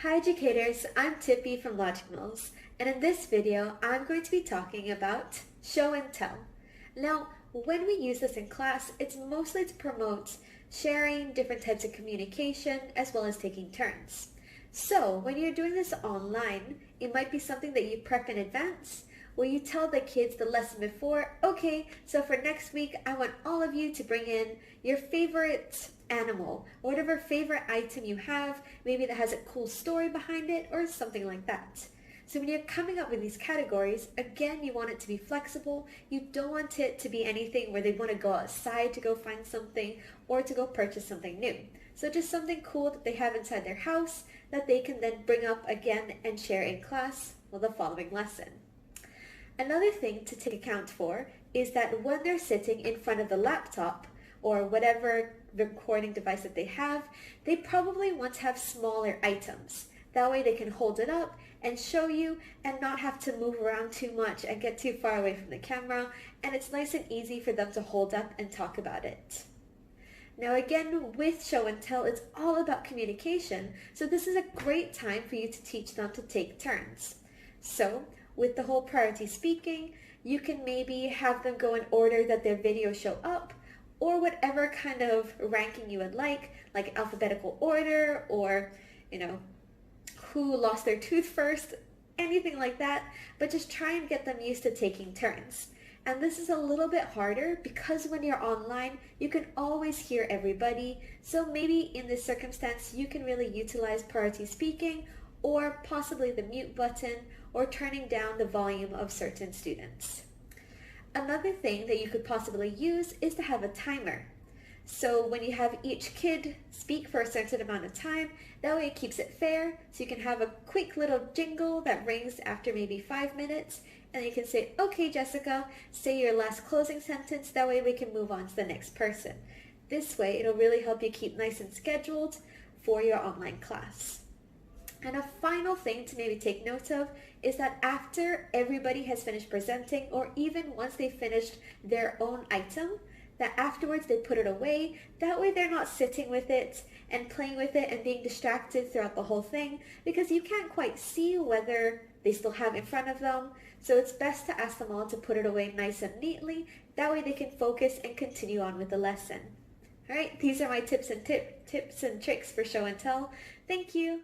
Hi educators, I'm Tippy from Logic Mills, and in this video I'm going to be talking about show and tell. Now, when we use this in class, it's mostly to promote sharing, different types of communication, as well as taking turns. So, when you're doing this online, it might be something that you prep in advance, where you tell the kids the lesson before, okay, so for next week, I want all of you to bring in your favorite animal, or whatever favorite item you have, maybe that has a cool story behind it, or something like that. So when you're coming up with these categories, again, you want it to be flexible. You don't want it to be anything where they want to go outside to go find something or to go purchase something new. So just something cool that they have inside their house that they can then bring up again and share in class for the following lesson. Another thing to take account for is that when they're sitting in front of the laptop or whatever recording device that they have, they probably want to have smaller items. That way they can hold it up and show you and not have to move around too much and get too far away from the camera, and it's nice and easy for them to hold up and talk about it. Now again, with show and tell, it's all about communication, so this is a great time for you to teach them to take turns. So with the whole priority speaking, you can maybe have them go in order that their videos show up, or whatever kind of ranking you would like alphabetical order, or, who lost their tooth first, anything like that, but just try and get them used to taking turns. And this is a little bit harder because when you're online, you can always hear everybody, so maybe in this circumstance, you can really utilize priority speaking, or possibly the mute button, or turning down the volume of certain students. Another thing that you could possibly use is to have a timer. So when you have each kid speak for a certain amount of time, that way it keeps it fair. So you can have a quick little jingle that rings after maybe 5 minutes, and you can say, okay, Jessica, say your last closing sentence. That way we can move on to the next person. This way it'll really help you keep nice and scheduled for your online class. And a final thing to maybe take note of is that after everybody has finished presenting, or even once they finished their own item, that afterwards they put it away. That way they're not sitting with it and playing with it and being distracted throughout the whole thing, because you can't quite see whether they still have it in front of them. So it's best to ask them all to put it away nice and neatly. That way they can focus and continue on with the lesson. All right, these are my tips and tricks for show and tell. Thank you.